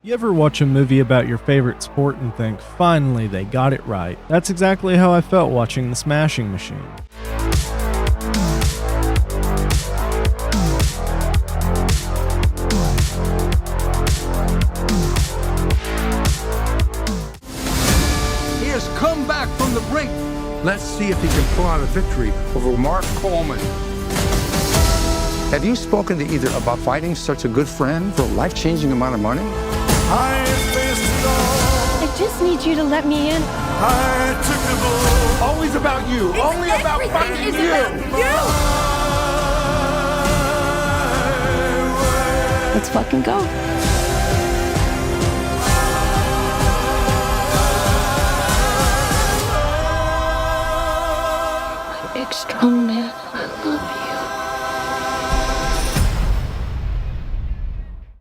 You ever watch a movie about your favorite sport and think, finally, they got it right? That's exactly how I felt watching The Smashing Machine. He has come back from the brink. Let's see if he can pull out a victory over Mark Coleman. Have you spoken to either about fighting such a good friend for a life-changing amount of money? I just need you to let me in. Always about you. Only about fighting you. Let's fucking go. My big strong man, I love you.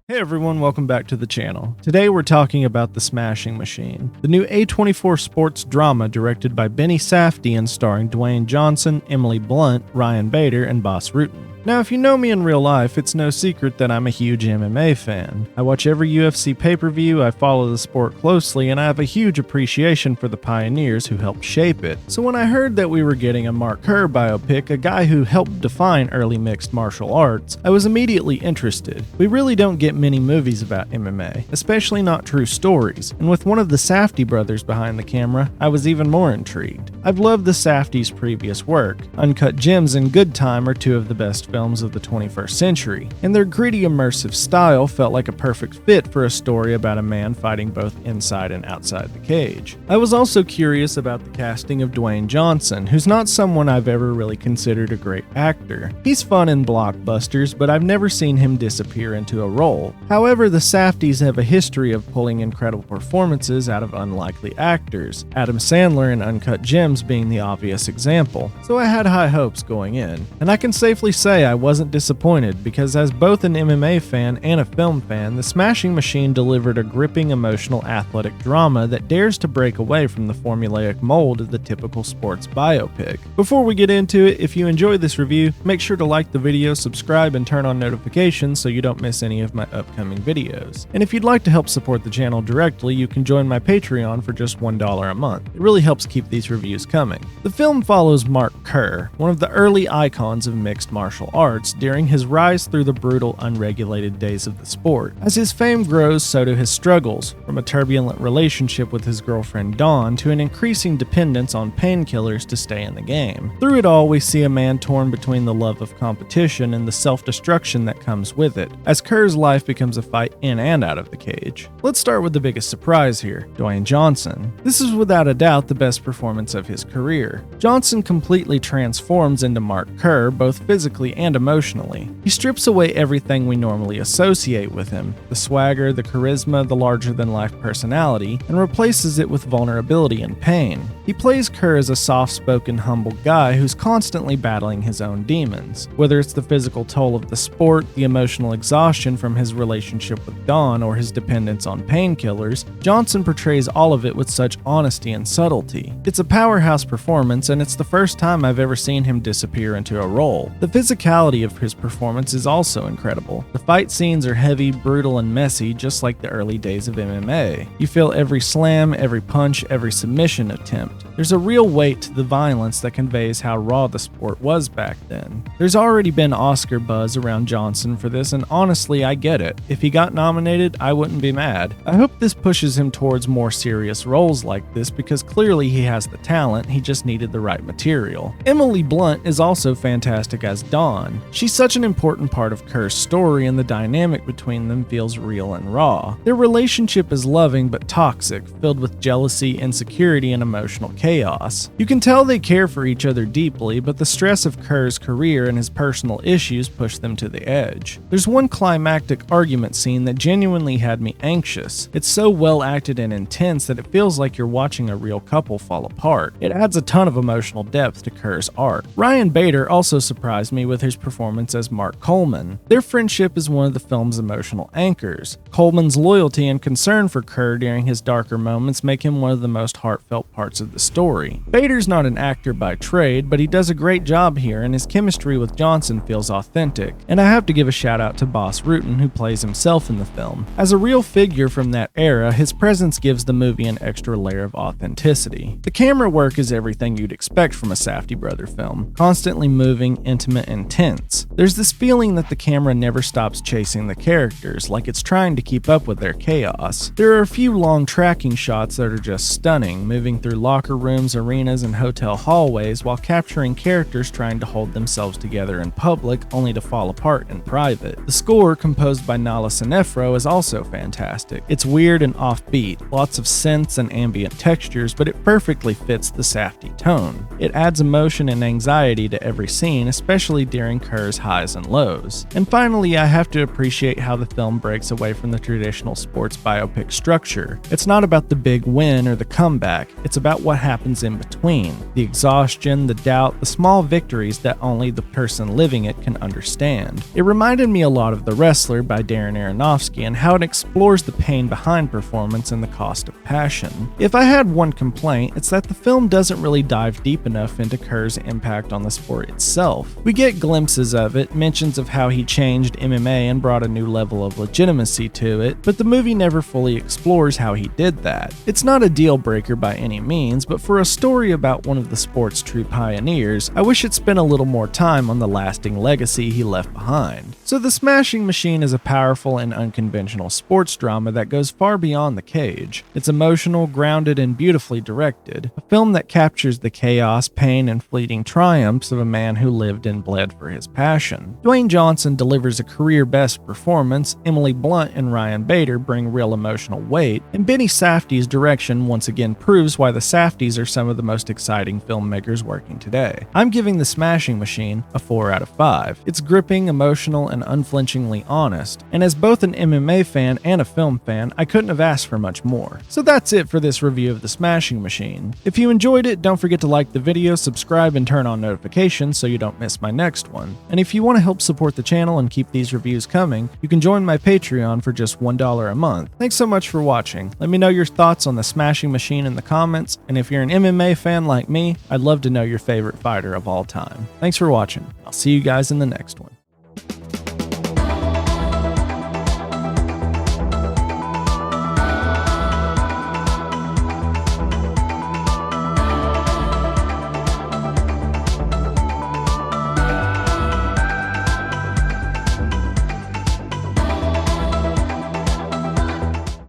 Hey everyone, welcome back to the channel. Today we're talking about The Smashing Machine, the new A24 sports drama directed by Benny Safdie and starring Dwayne Johnson, Emily Blunt, Ryan Bader, and Bas Rutten. Now, if you know me in real life, it's no secret that I'm a huge MMA fan. I watch every UFC pay-per-view, I follow the sport closely, and I have a huge appreciation for the pioneers who helped shape it. So when I heard that we were getting a Mark Kerr biopic, a guy who helped define early mixed martial arts, I was immediately interested. We really don't get many movies about MMA, especially not true stories, and with one of the Safdie brothers behind the camera, I was even more intrigued. I've loved the Safdies' previous work. Uncut Gems and Good Time are two of the best films of the 21st century, and their gritty, immersive style felt like a perfect fit for a story about a man fighting both inside and outside the cage. I was also curious about the casting of Dwayne Johnson, who's not someone I've ever really considered a great actor. He's fun in blockbusters, but I've never seen him disappear into a role. However, the Safdies have a history of pulling incredible performances out of unlikely actors, Adam Sandler in Uncut Gems being the obvious example, so I had high hopes going in. And I can safely say I wasn't disappointed, because as both an MMA fan and a film fan, The Smashing Machine delivered a gripping, emotional, athletic drama that dares to break away from the formulaic mold of the typical sports biopic. Before we get into it, if you enjoyed this review, make sure to like the video, subscribe, and turn on notifications so you don't miss any of my upcoming videos. And if you'd like to help support the channel directly, you can join my Patreon for just $1 a month. It really helps keep these reviews coming. The film follows Mark Kerr, one of the early icons of mixed martial arts, during his rise through the brutal, unregulated days of the sport. As his fame grows, so do his struggles, from a turbulent relationship with his girlfriend Dawn to an increasing dependence on painkillers to stay in the game. Through it all, we see a man torn between the love of competition and the self-destruction that comes with it, as Kerr's life becomes a fight in and out of the cage. Let's start with the biggest surprise here, Dwayne Johnson. This is without a doubt the best performance of his career. Johnson completely transforms into Mark Kerr, both physically and emotionally. He strips away everything we normally associate with him, the swagger, the charisma, the larger-than-life personality, and replaces it with vulnerability and pain. He plays Kerr as a soft-spoken, humble guy who's constantly battling his own demons. Whether it's the physical toll of the sport, the emotional exhaustion from his relationship with Dawn, or his dependence on painkillers, Johnson portrays all of it with such honesty and subtlety. It's a powerhouse performance, and it's the first time I've ever seen him disappear into a role. The physicality of his performance is also incredible. The fight scenes are heavy, brutal, and messy, just like the early days of MMA. You feel every slam, every punch, every submission attempt. There's a real weight to the violence that conveys how raw the sport was back then. There's already been Oscar buzz around Johnson for this, and honestly, I get it. If he got nominated, I wouldn't be mad. I hope this pushes him towards more serious roles like this, because clearly he has the talent, he just needed the right material. Emily Blunt is also fantastic as Dawn. She's such an important part of Kerr's story, and the dynamic between them feels real and raw. Their relationship is loving but toxic, filled with jealousy, insecurity, and emotional chaos. You can tell they care for each other deeply, but the stress of Kerr's career and his personal issues push them to the edge. There's one climactic argument scene that genuinely had me anxious. It's so well acted and intense that it feels like you're watching a real couple fall apart. It adds a ton of emotional depth to Kerr's art. Ryan Bader also surprised me with his performance as Mark Coleman. Their friendship is one of the film's emotional anchors. Coleman's loyalty and concern for Kerr during his darker moments make him one of the most heartfelt parts of the story. story. Bader's not an actor by trade, but he does a great job here, and his chemistry with Johnson feels authentic. And I have to give a shout out to Bas Rutten, who plays himself in the film. As a real figure from that era, his presence gives the movie an extra layer of authenticity. The camera work is everything you'd expect from a Safdie brother film, constantly moving, intimate, and tense. There's this feeling that the camera never stops chasing the characters, like it's trying to keep up with their chaos. There are a few long tracking shots that are just stunning, moving through locker rooms, arenas, and hotel hallways while capturing characters trying to hold themselves together in public only to fall apart in private. The score, composed by Nala Sinefro, is also fantastic. It's weird and offbeat, lots of synths and ambient textures, but it perfectly fits the Safdie tone. It adds emotion and anxiety to every scene, especially during Kerr's highs and lows. And finally, I have to appreciate how the film breaks away from the traditional sports biopic structure. It's not about the big win or the comeback, it's about what happens in between. The exhaustion, the doubt, the small victories that only the person living it can understand. It reminded me a lot of The Wrestler by Darren Aronofsky and how it explores the pain behind performance and the cost of passion. If I had one complaint, it's that the film doesn't really dive deep enough into Kerr's impact on the sport itself. We get glimpses of it, mentions of how he changed MMA and brought a new level of legitimacy to it, but the movie never fully explores how he did that. It's not a deal breaker by any means, but for a story about one of the sport's true pioneers, I wish it spent a little more time on the lasting legacy he left behind. So The Smashing Machine is a powerful and unconventional sports drama that goes far beyond the cage. It's emotional, grounded, and beautifully directed. A film that captures the chaos, pain, and fleeting triumphs of a man who lived and bled for his passion. Dwayne Johnson delivers a career-best performance, Emily Blunt and Ryan Bader bring real emotional weight, and Benny Safdie's direction once again proves why the Safdies are some of the most exciting filmmakers working today. I'm giving The Smashing Machine a 4 out of 5. It's gripping, emotional, and unflinchingly honest, and as both an MMA fan and a film fan, I couldn't have asked for much more. So that's it for this review of The Smashing Machine. If you enjoyed it, don't forget to like the video, subscribe, and turn on notifications so you don't miss my next one. And if you want to help support the channel and keep these reviews coming, you can join my Patreon for just $1 a month. Thanks so much for watching. Let me know your thoughts on The Smashing Machine in the comments, and if you're an MMA fan like me, I'd love to know your favorite fighter of all time. Thanks for watching. I'll see you guys in the next one.